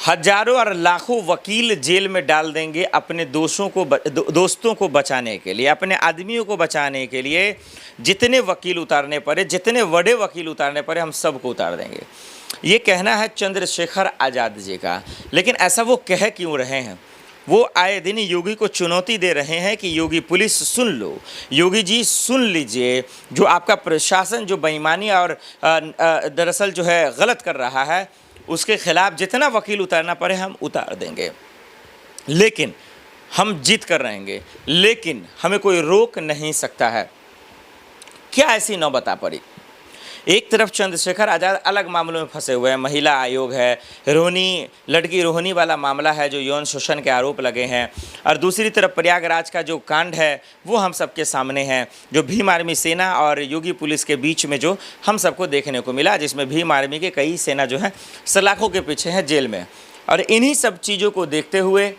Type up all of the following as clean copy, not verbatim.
हजारों और लाखों वकील जेल में डाल देंगे अपने दोस्तों को बचाने के लिए, अपने आदमियों को बचाने के लिए। जितने वकील उतारने पड़े, जितने बड़े वकील उतारने पड़े, हम सबको उतार देंगे। ये कहना है चंद्रशेखर आज़ाद जी का। लेकिन ऐसा वो कह क्यों रहे हैं? वो आए दिन योगी को चुनौती दे रहे हैं कि योगी पुलिस सुन लो, योगी जी सुन लीजिए, जो आपका प्रशासन जो बेईमानी और दरअसल जो है गलत कर रहा है, उसके खिलाफ जितना वकील उतारना पड़े हम उतार देंगे, लेकिन हम जीत कर रहेंगे, लेकिन हमें कोई रोक नहीं सकता है। क्या ऐसी नौबत आ पड़ी? एक तरफ चंद्रशेखर आज़ाद अलग मामलों में फंसे हुए हैं, महिला आयोग है, लड़की रोहिणी वाला मामला है जो यौन शोषण के आरोप लगे हैं, और दूसरी तरफ प्रयागराज का जो कांड है वो हम सबके सामने है, जो भीम आर्मी सेना और योगी पुलिस के बीच में जो हम सबको देखने को मिला, जिसमें भीम आर्मी के कई सेना जो है सलाखों के पीछे है जेल में। और इन्हीं सब चीज़ों को देखते हुए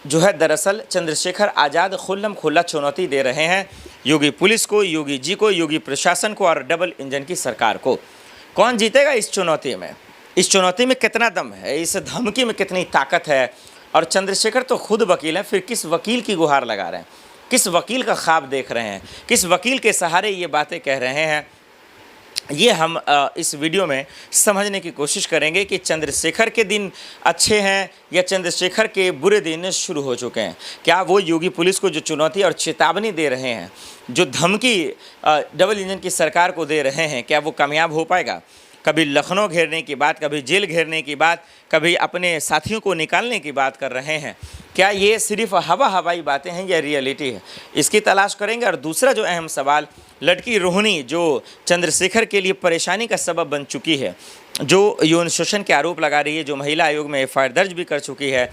जो है दरअसल चंद्रशेखर आज़ाद खुल्लम खुल्ला चुनौती दे रहे हैं योगी पुलिस को, योगी जी को, योगी प्रशासन को और डबल इंजन की सरकार को। कौन जीतेगा इस चुनौती में? इस चुनौती में कितना दम है, इस धमकी में कितनी ताकत है? और चंद्रशेखर तो खुद वकील हैं, फिर किस वकील की गुहार लगा रहे हैं, किस वकील का ख्वाब देख रहे हैं, किस वकील के सहारे ये बातें कह रहे हैं? ये हम इस वीडियो में समझने की कोशिश करेंगे कि चंद्रशेखर के दिन अच्छे हैं या चंद्रशेखर के बुरे दिन शुरू हो चुके हैं। क्या वो योगी पुलिस को जो चुनौती और चेतावनी दे रहे हैं, जो धमकी डबल इंजन की सरकार को दे रहे हैं, क्या वो कामयाब हो पाएगा? कभी लखनऊ घेरने की बात, कभी जेल घेरने की बात, कभी अपने साथियों को निकालने की बात कर रहे हैं। क्या ये सिर्फ हवाई बातें हैं या रियलिटी है? इसकी तलाश करेंगे। और दूसरा जो अहम सवाल, लड़की रोहिणी जो चंद्रशेखर के लिए परेशानी का सबब बन चुकी है, जो यौन शोषण के आरोप लगा रही है, जो महिला आयोग में FIR दर्ज भी कर चुकी है,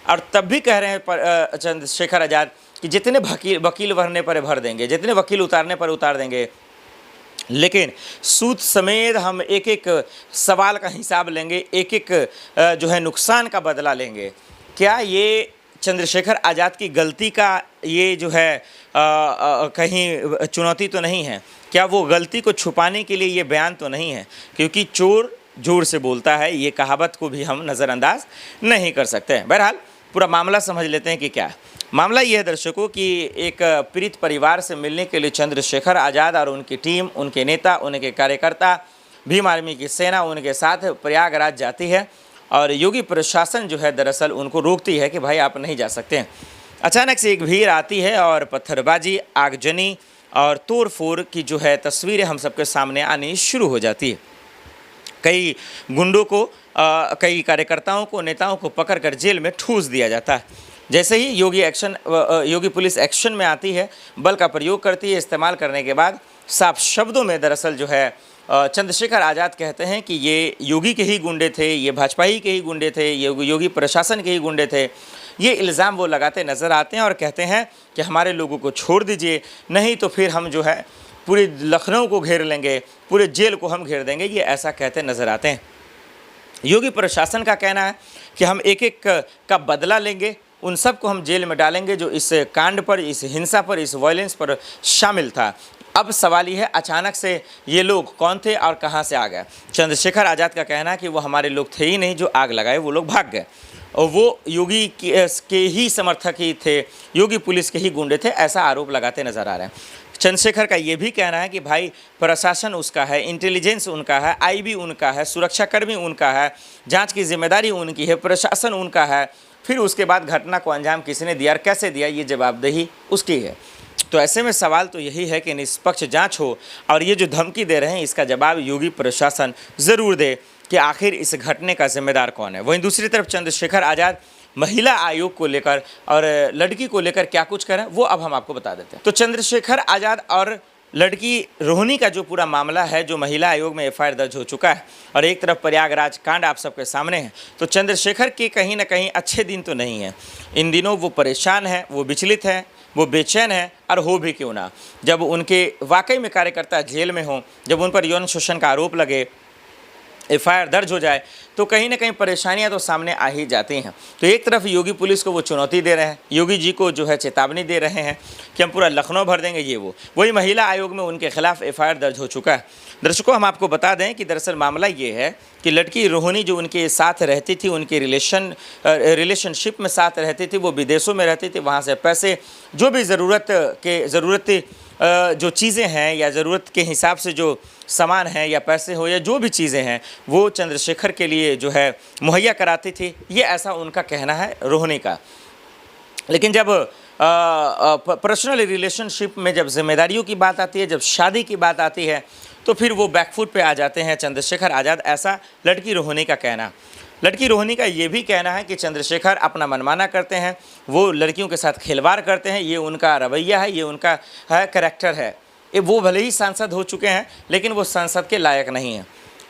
और तब भी कह रहे हैं चंद्रशेखर आज़ाद कि जितने वकील भरने पर भर देंगे, जितने वकील उतारने पर उतार देंगे, लेकिन सूद समेत हम एक एक सवाल का हिसाब लेंगे, एक एक जो है नुकसान का बदला लेंगे। क्या ये चंद्रशेखर आज़ाद की गलती का ये जो है कहीं चुनौती तो नहीं है? क्या वो गलती को छुपाने के लिए ये बयान तो नहीं है? क्योंकि चोर जोर से बोलता है, ये कहावत को भी हम नज़रअंदाज नहीं कर सकते हैं। बहरहाल पूरा मामला समझ लेते हैं कि क्या है। मामला ये है दर्शकों कि एक पीड़ित परिवार से मिलने के लिए चंद्रशेखर आज़ाद और उनकी टीम, उनके नेता, उनके कार्यकर्ता, भीम आर्मी की सेना उनके साथ प्रयागराज जाती है, और योगी प्रशासन जो है दरअसल उनको रोकती है कि भाई आप नहीं जा सकते हैं। अचानक से एक भीड़ आती है और पत्थरबाजी, आगजनी और तोड़ फोड़ की जो है तस्वीरें हम सबके सामने आनी शुरू हो जाती है। कई गुंडों को, कई कार्यकर्ताओं को, नेताओं को पकड़कर जेल में ठूस दिया जाता है। जैसे ही योगी पुलिस एक्शन में आती है, बल का प्रयोग करती है। इस्तेमाल करने के बाद साफ शब्दों में दरअसल जो है चंद्रशेखर आज़ाद कहते हैं कि ये योगी के ही गुंडे थे, ये भाजपा ही के ही गुंडे थे, ये योगी प्रशासन के ही गुंडे थे। ये इल्ज़ाम वो लगाते नज़र आते हैं और कहते हैं कि हमारे लोगों को छोड़ दीजिए, नहीं तो फिर हम जो है पूरे लखनऊ को घेर लेंगे, पूरे जेल को हम घेर देंगे। ये ऐसा कहते नज़र आते हैं। योगी प्रशासन का कहना है कि हम एक एक का बदला लेंगे, उन सब को हम जेल में डालेंगे जो इस कांड पर, इस हिंसा पर, इस वायलेंस पर शामिल था। अब सवाल ये है, अचानक से ये लोग कौन थे और कहां से आ गए? चंद्रशेखर आज़ाद का कहना है कि वो हमारे लोग थे ही नहीं, जो आग लगाए वो लोग भाग गए, और वो योगी के ही समर्थक ही थे, योगी पुलिस के ही गुंडे थे, ऐसा आरोप लगाते नज़र आ रहे हैं। चंद्रशेखर का ये भी कहना है कि भाई प्रशासन उसका है, इंटेलिजेंस उनका है, IB उनका है, सुरक्षाकर्मी उनका है, जाँच की जिम्मेदारी उनकी है, प्रशासन उनका है, फिर उसके बाद घटना को अंजाम किसने दिया और कैसे दिया, ये जवाबदेही उसकी है। तो ऐसे में सवाल तो यही है कि निष्पक्ष जांच हो, और ये जो धमकी दे रहे हैं इसका जवाब योगी प्रशासन ज़रूर दे कि आखिर इस घटने का जिम्मेदार कौन है। वहीं दूसरी तरफ चंद्रशेखर आज़ाद महिला आयोग को लेकर और लड़की को लेकर क्या कुछ करें वो अब हम आपको बता देते हैं। तो चंद्रशेखर आज़ाद और लड़की रोहिणी का जो पूरा मामला है, जो महिला आयोग में FIR दर्ज हो चुका है, और एक तरफ प्रयागराज कांड आप सबके सामने है, तो चंद्रशेखर के कहीं ना कहीं अच्छे दिन तो नहीं है। इन दिनों वो परेशान है, वो विचलित है, वो बेचैन है, और हो भी क्यों ना, जब उनके वाकई में कार्यकर्ता जेल में हों, जब उन पर यौन शोषण का आरोप लगे, एफआईआर दर्ज हो जाए तो कहीं ना कहीं परेशानियां तो सामने आ ही जाती हैं। तो एक तरफ योगी पुलिस को वो चुनौती दे रहे हैं, योगी जी को जो है चेतावनी दे रहे हैं कि हम पूरा लखनऊ भर देंगे, ये वो। वही महिला आयोग में उनके खिलाफ एफआईआर दर्ज हो चुका है। दर्शकों, हम आपको बता दें कि दरअसल मामला ये है कि लड़की रोहिणी जो उनके साथ रहती थी, उनके रिलेशनशिप में साथ रहती थी, वो विदेशों में रहती थी, वहाँ से पैसे जो भी ज़रूरत जो चीज़ें हैं या ज़रूरत के हिसाब से जो सामान है या पैसे हो या जो भी चीज़ें हैं वो चंद्रशेखर के लिए जो है मुहैया कराती थी, ये ऐसा उनका कहना है रोहिणी का। लेकिन जब पर्सनल रिलेशनशिप में जब जिम्मेदारियों की बात आती है, जब शादी की बात आती है, तो फिर वो बैकफुट पे आ जाते हैं चंद्रशेखर आज़ाद, ऐसा लड़की रोहिणी का कहना। लड़की रोहिणी का ये भी कहना है कि चंद्रशेखर अपना मनमाना करते हैं, वो लड़कियों के साथ खिलवाड़ करते हैं, ये उनका रवैया है, ये उनका कैरेक्टर है। वो भले ही सांसद हो चुके हैं लेकिन वो संसद के लायक नहीं हैं।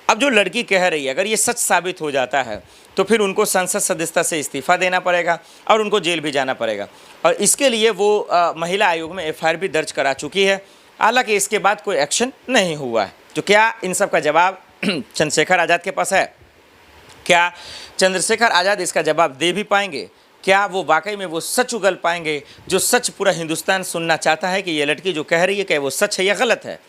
अब जो लड़की कह रही है, अगर ये सच साबित हो जाता है तो फिर उनको संसद सदस्यता से इस्तीफ़ा देना पड़ेगा और उनको जेल भी जाना पड़ेगा, और इसके लिए वो महिला आयोग में एफआईआर भी दर्ज करा चुकी है। हालांकि इसके बाद कोई एक्शन नहीं हुआ है। तो क्या इन सब का जवाब चंद्रशेखर आज़ाद के पास है? क्या चंद्रशेखर आज़ाद इसका जवाब दे भी पाएंगे? क्या वो वाकई में वो सच उगल पाएंगे, जो सच पूरा हिंदुस्तान सुनना चाहता है कि ये लड़की जो कह रही है क्या वो सच है या गलत है?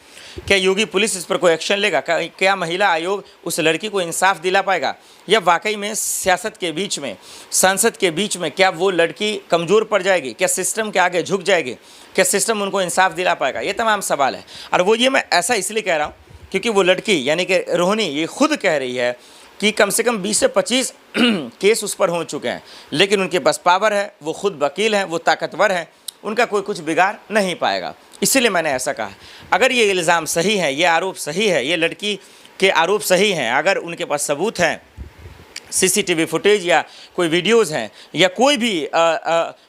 क्या योगी पुलिस इस पर कोई एक्शन लेगा? क्या महिला आयोग उस लड़की को इंसाफ दिला पाएगा, या वाकई में सियासत के बीच में, संसद के बीच में क्या वो लड़की कमज़ोर पड़ जाएगी? क्या सिस्टम के आगे झुक जाएगी? क्या सिस्टम उनको इंसाफ दिला पाएगा? ये तमाम सवाल है। और वो ये मैं ऐसा इसलिए कह रहा हूँ क्योंकि वो लड़की यानी कि रोहिणी ये खुद कह रही है कि कम से कम 20 से 25 केस उस पर हो चुके हैं, लेकिन उनके पास पावर है, वो खुद वकील हैं, वो ताकतवर हैं, उनका कोई कुछ बिगाड़ नहीं पाएगा। इसीलिए मैंने ऐसा कहा। अगर ये इल्ज़ाम सही है, ये आरोप सही है, ये लड़की के आरोप सही हैं, अगर उनके पास सबूत हैं, सीसीटीवी फुटेज या कोई वीडियोज़ हैं या कोई भी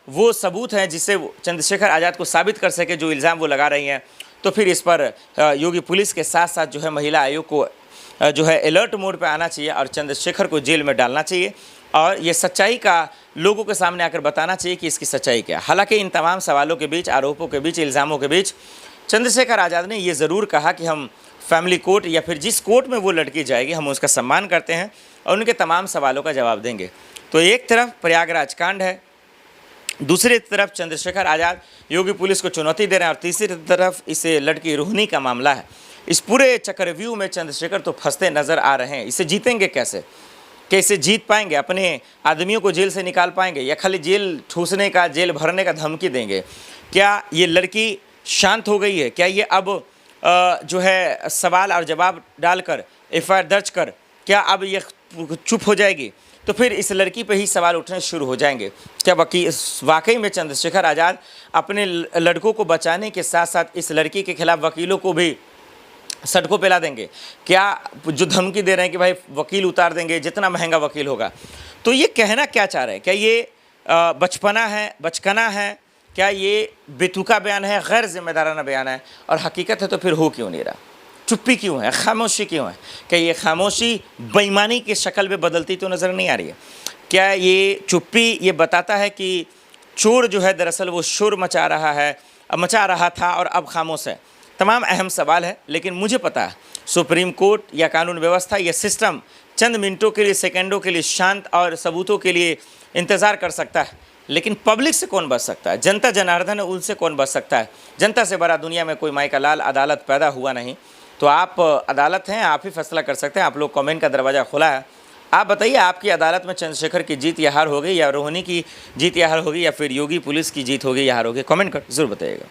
वो सबूत हैं जिससे चंद्रशेखर आज़ाद को साबित कर सके जो इल्ज़ाम वो लगा रही हैं, तो फिर इस पर योगी पुलिस के साथ साथ जो है महिला आयोग को जो है अलर्ट मोड पे आना चाहिए और चंद्रशेखर को जेल में डालना चाहिए, और ये सच्चाई का लोगों के सामने आकर बताना चाहिए कि इसकी सच्चाई क्या है। हालांकि इन तमाम सवालों के बीच, आरोपों के बीच, इल्ज़ामों के बीच चंद्रशेखर आज़ाद ने ये ज़रूर कहा कि हम फैमिली कोर्ट या फिर जिस कोर्ट में वो लड़की जाएगी हम उसका सम्मान करते हैं और उनके तमाम सवालों का जवाब देंगे। तो एक तरफ प्रयागराज कांड है, दूसरी तरफ चंद्रशेखर आज़ाद योगी पुलिस को चुनौती दे रहे हैं, और तीसरी तरफ इसे लड़की रोहिणी का मामला है। इस पूरे चक्रव्यूह में चंद्रशेखर तो फंसते नज़र आ रहे हैं। इसे जीतेंगे कैसे? कैसे जीत पाएंगे? अपने आदमियों को जेल से निकाल पाएंगे या खाली जेल ठूसने का, जेल भरने का धमकी देंगे? क्या ये लड़की शांत हो गई है? क्या ये अब जो है सवाल और जवाब डालकर एफआईआर दर्ज कर क्या अब ये चुप हो जाएगी? तो फिर इस लड़की पे ही सवाल उठने शुरू हो जाएंगे। क्या वाकई में चंद्रशेखर आज़ाद अपने लड़कों को बचाने के साथ साथ इस लड़की के खिलाफ वकीलों को भी सड़कों पे ला देंगे? क्या जो धमकी दे रहे हैं कि भाई वकील उतार देंगे, जितना महंगा वकील होगा? तो ये कहना क्या चाह रहे हैं? क्या ये बचपना है? क्या ये बेतुका बयान है, गैर जिम्मेदाराना बयान है? और हकीकत है तो फिर हो क्यों नहीं रहा? चुप्पी क्यों है? खामोशी क्यों है? क्या ये खामोशी बेईमानी की शक्ल में बदलती तो नज़र नहीं आ रही है? क्या ये चुप्पी ये बताता है कि चोर जो है दरअसल वो शोर मचा रहा था और अब खामोश है? तमाम अहम सवाल है, लेकिन मुझे पता है सुप्रीम कोर्ट या कानून व्यवस्था या सिस्टम चंद मिनटों के लिए, सेकंडों के लिए शांत और सबूतों के लिए इंतज़ार कर सकता है, लेकिन पब्लिक से कौन बच सकता है? जनता जनार्दन है, उनसे कौन बच सकता है? जनता से बड़ा दुनिया में कोई माई का लाल अदालत पैदा हुआ नहीं। तो आप अदालत हैं, आप ही फैसला कर सकते हैं। आप लोग कमेंट का दरवाज़ा खुला है। आप बताइए, आपकी अदालत में चंद्रशेखर की जीत या हार होगी, या रोहिणी की जीत या हार होगी, या फिर योगी पुलिस की जीत होगी या हार होगी? कमेंट कर ज़रूर बताइएगा।